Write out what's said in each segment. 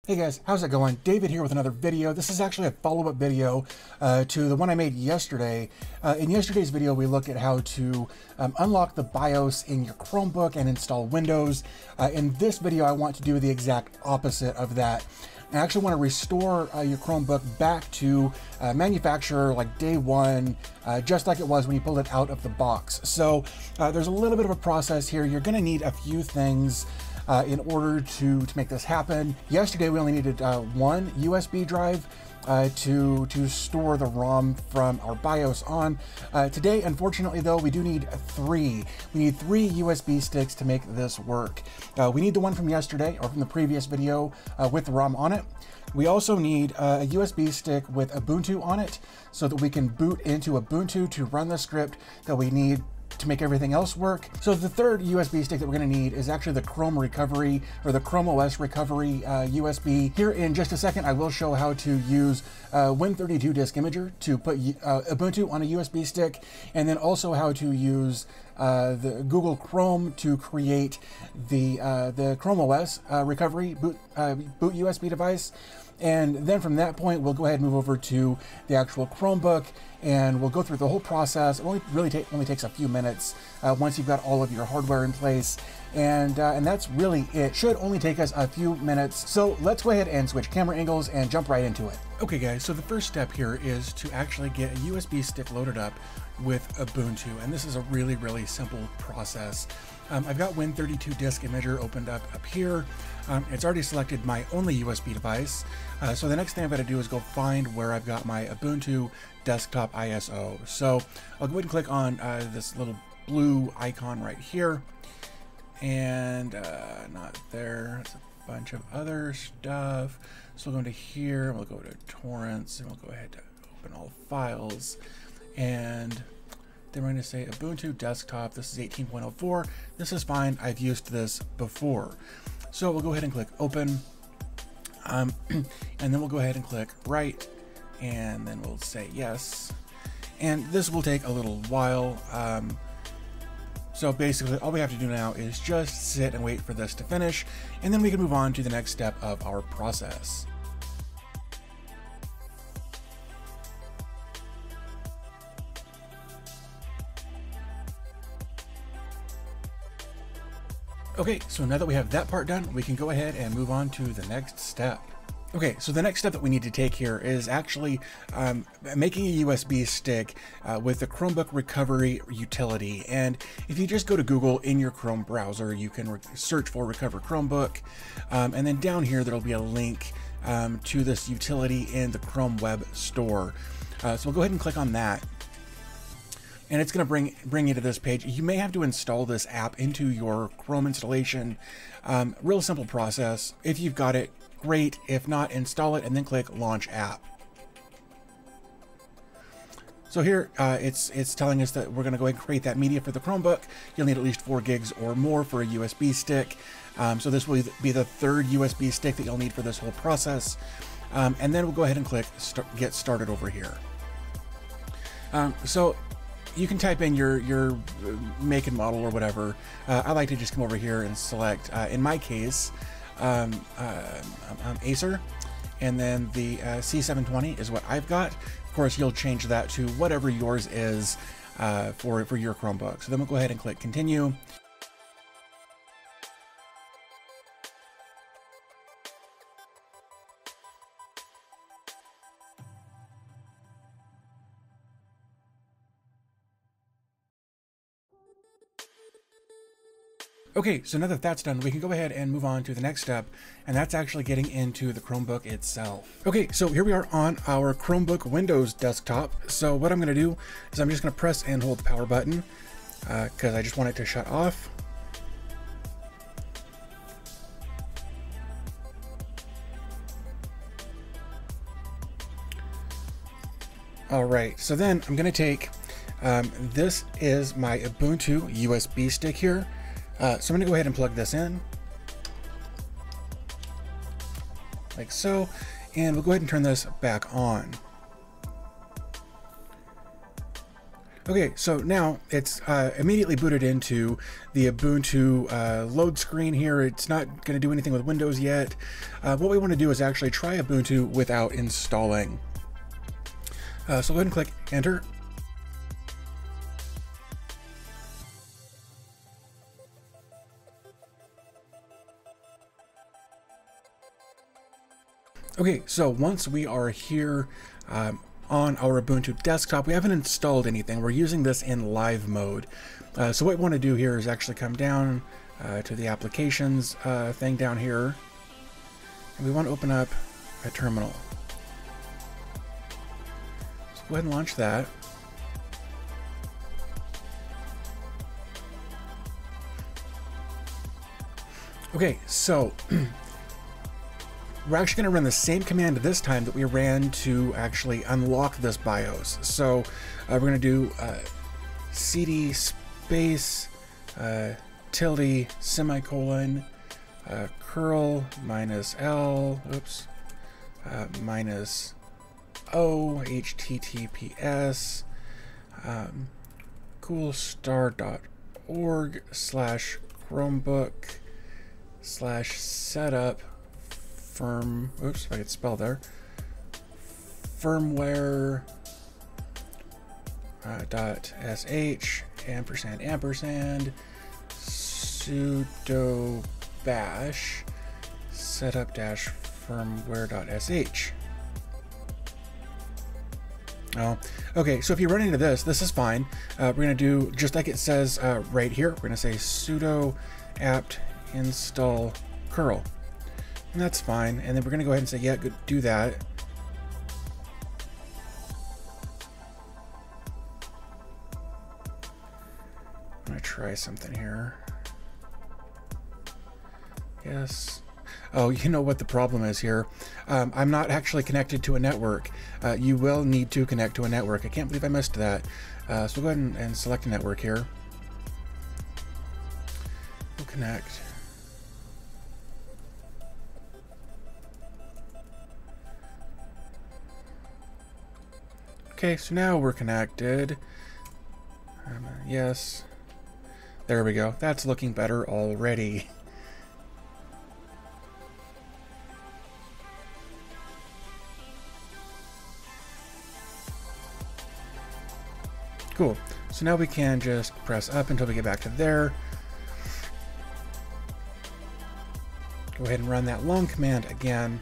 Hey guys, how's it going? David here with another video. This is actually a follow-up video to the one I made yesterday. In yesterday's video, we looked at how to unlock the BIOS in your Chromebook and install Windows. In this video, I want to do the exact opposite of that. I actually want to restore your Chromebook back to manufacturer like day one, just like it was when you pulled it out of the box. So there's a little bit of a process here. You're going to need a few things in order to make this happen. Yesterday, we only needed one USB drive to store the ROM from our BIOS on. Today, unfortunately though, we do need three. We need 3 USB sticks to make this work. We need the one from yesterday or from the previous video with the ROM on it. We also need a USB stick with Ubuntu on it so that we can boot into Ubuntu to run the script that we need to make everything else work. So the third USB stick that we're going to need is actually the Chrome Recovery or the Chrome OS Recovery USB. Here in just a second, I will show how to use Win32 Disk Imager to put Ubuntu on a USB stick, and then also how to use the Google Chrome to create the Chrome OS Recovery boot USB device. And then from that point, we'll go ahead and move over to the actual Chromebook, and we'll go through the whole process. It only takes a few minutes once you've got all of your hardware in place, and that's really it. Should only take us a few minutes. So let's go ahead and switch camera angles and jump right into it. Okay guys, so the first step here is to actually get a USB stick loaded up with Ubuntu, and this is a really simple process. I've got Win32 Disk Imager opened up here. It's already selected my only USB device. So the next thing I've got to do is go find where I've got my Ubuntu desktop ISO. So I'll go ahead and click on this little blue icon right here. And not there, it's a bunch of other stuff. So we'll go into here, we'll go to torrents, and we'll go ahead to open all files. And then we're going to say Ubuntu desktop. This is 18.04. This is fine. I've used this before. So we'll go ahead and click open. And then we'll go ahead and click write. And then we'll say yes. And this will take a little while. So basically all we have to do now is just sit and wait for this to finish. And then we can move on to the next step of our process. Okay, so now that we have that part done, we can go ahead and move on to the next step. Okay, so the next step that we need to take here is actually making a USB stick with the Chromebook Recovery utility. And if you just go to Google in your Chrome browser, you can search for Recover Chromebook. And then down here, there'll be a link to this utility in the Chrome Web Store. So we'll go ahead and click on that. And it's going to bring you to this page. You may have to install this app into your Chrome installation. Real simple process. If you've got it, great. If not, install it and then click Launch App. So here it's telling us that we're going to go ahead and create that media for the Chromebook. You'll need at least 4 gigs or more for a USB stick. So this will be the third USB stick that you'll need for this whole process. And then we'll go ahead and click Get Started over here. So you can type in your make and model or whatever. I like to just come over here and select, in my case, Acer, and then the C720 is what I've got. Of course, you'll change that to whatever yours is for your Chromebook. So then we'll go ahead and click Continue. Okay, so now that that's done, we can go ahead and move on to the next step, and that's actually getting into the Chromebook itself. Okay, so here we are on our Chromebook Windows desktop. So what I'm going to do is I'm just going to press and hold the power button because I just want it to shut off. All right, so then I'm going to take, this is my Ubuntu USB stick here. So I'm going to go ahead and plug this in, like so, and we'll go ahead and turn this back on. Okay, so now it's immediately booted into the Ubuntu load screen here. It's not going to do anything with Windows yet. What we want to do is actually try Ubuntu without installing. So go ahead and click Enter. Okay, so once we are here on our Ubuntu desktop, we haven't installed anything. We're using this in live mode. So what we want to do here is actually come down to the applications thing down here. And we want to open up a terminal. So go ahead and launch that. Okay, so we're actually going to run the same command this time that we ran to actually unlock this BIOS. So we're going to do cd space tilde semicolon curl minus l minus o https coolstar.org /chromebook/setup oops, if I could spell there, firmware .sh ampersand sudo bash setup -firmware.sh. Oh, okay, so if you run into this is fine. We're going to do, just like it says right here, we're going to say sudo apt install curl. And that's fine. And then we're going to go ahead and say, yeah, go do that. I'm going to try something here. Yes. Oh, you know what the problem is here. I'm not actually connected to a network. You will need to connect to a network. I can't believe I missed that. So we'll go ahead and select a network here. We'll connect. Okay, so now we're connected. Yes. There we go. That's looking better already. Cool. So now we can just press up until we get back to there. Go ahead and run that long command again.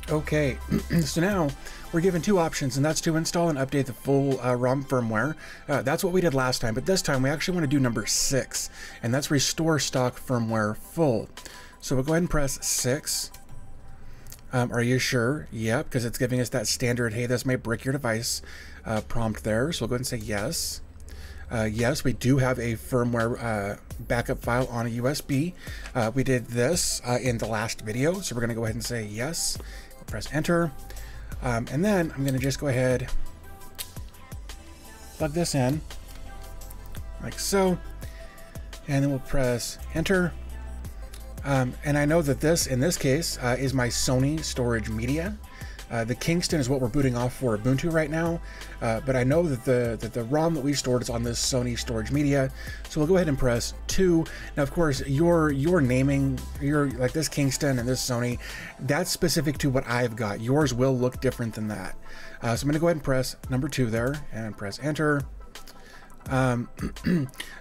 Okay, so now we're given two options, and that's to install and update the full ROM firmware. That's what we did last time, but this time we actually want to do number 6, and that's restore stock firmware full. So we'll go ahead and press 6. Are you sure? Yep, because it's giving us that standard, hey, this might brick your device prompt there. So we'll go ahead and say yes. Yes, we do have a firmware backup file on a USB. We did this in the last video, so we're going to go ahead and say yes. We'll press enter. And then I'm going to just go ahead, plug this in, like so. And then we'll press enter. And I know that this, in this case, is my Sony storage media. The Kingston is what we're booting off for Ubuntu right now, but I know that the ROM that we stored is on this Sony storage media, so we'll go ahead and press 2. Now, of course, your naming, like this Kingston and this Sony, that's specific to what I've got. Yours will look different than that. So I'm going to go ahead and press number 2 there, and press enter.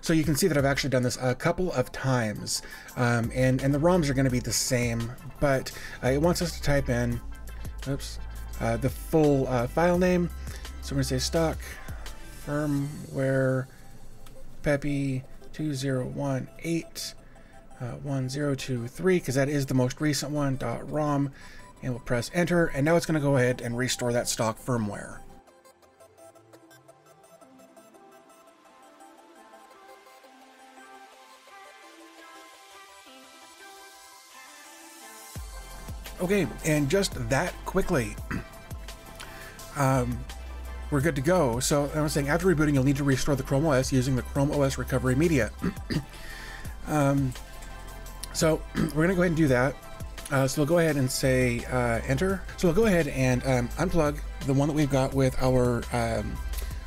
So you can see that I've actually done this a couple of times, and the ROMs are going to be the same, but it wants us to type in the full file name. So we're going to say stock firmware Peppy 2018 because that is the most recent one, .rom, and we'll press enter, and now it's going to go ahead and restore that stock firmware. Okay, and just that quickly, we're good to go. So I was saying, after rebooting, you'll need to restore the Chrome OS using the Chrome OS recovery media. So we're gonna go ahead and do that. So we'll go ahead and say enter. So we'll go ahead and unplug the one that we've got with our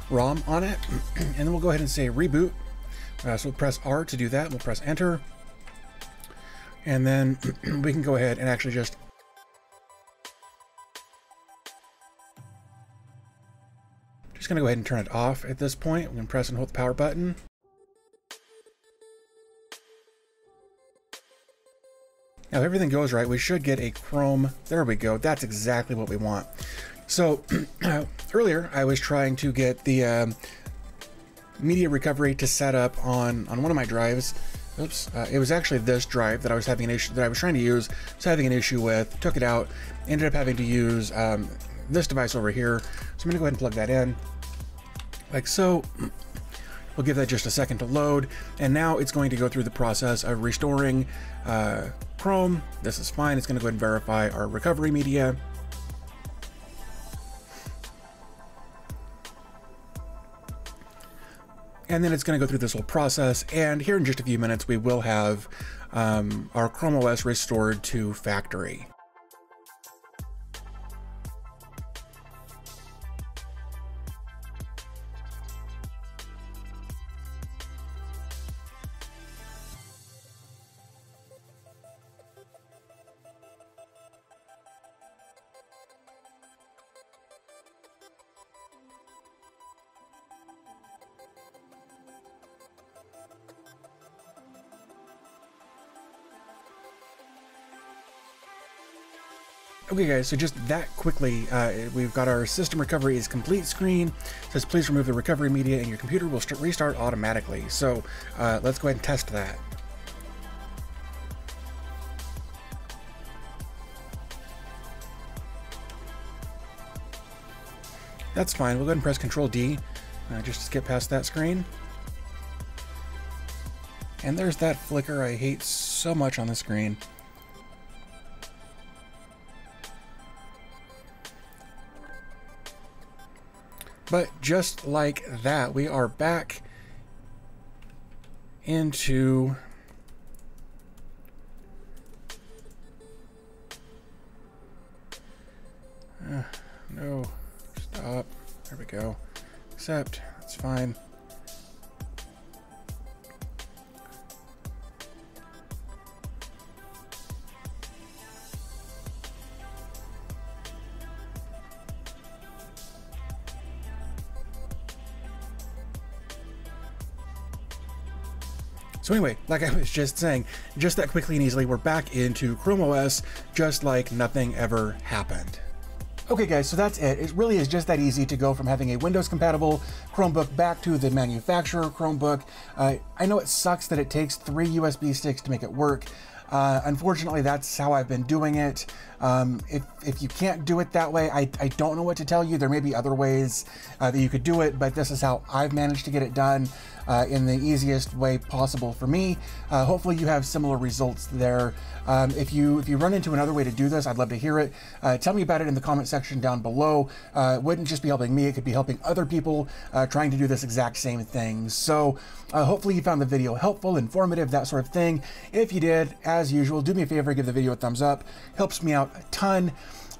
ROM on it, and then we'll go ahead and say reboot. So we'll press R to do that. We'll press enter, and then we can go ahead and actually just gonna go ahead and turn it off at this point. We can press and hold the power button. Now, if everything goes right, we should get a Chrome. There we go. That's exactly what we want. So earlier, I was trying to get the media recovery to set up on one of my drives. Oops, it was actually this drive that I was having an issue that I was trying to use. I was having an issue with. Took it out. Ended up having to use this device over here. So I'm gonna go ahead and plug that in, like so. We'll give that just a second to load, and now it's going to go through the process of restoring Chrome. This is fine. It's going to go ahead and verify our recovery media. And then it's going to go through this whole process, and here in just a few minutes we will have our Chrome OS restored to factory. Okay guys, so just that quickly, we've got our system recovery is complete screen. It says please remove the recovery media and your computer will restart automatically. So let's go ahead and test that. That's fine. We'll go ahead and press Control D just to skip past that screen. And there's that flicker I hate so much on the screen. But just like that, we are back into no, stop. There we go. Accept. That's fine. So anyway, like I was just saying, just that quickly and easily, we're back into Chrome OS, just like nothing ever happened. Okay guys, so that's it. It really is just that easy to go from having a Windows compatible Chromebook back to the manufacturer Chromebook. I know it sucks that it takes 3 USB sticks to make it work. Unfortunately, that's how I've been doing it. If you can't do it that way, I don't know what to tell you. There may be other ways that you could do it, but this is how I've managed to get it done in the easiest way possible for me. Hopefully you have similar results there. If you run into another way to do this, I'd love to hear it. Tell me about it in the comment section down below. It wouldn't just be helping me, it could be helping other people trying to do this exact same thing. So hopefully you found the video helpful, informative, that sort of thing. If you did, as usual, do me a favor, give the video a thumbs up. Helps me out a ton.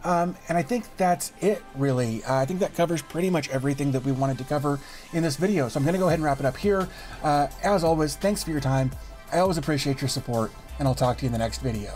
And I think that's it, really. I think that covers pretty much everything that we wanted to cover in this video. So I'm going to go ahead and wrap it up here. As always, thanks for your time. I always appreciate your support, and I'll talk to you in the next video.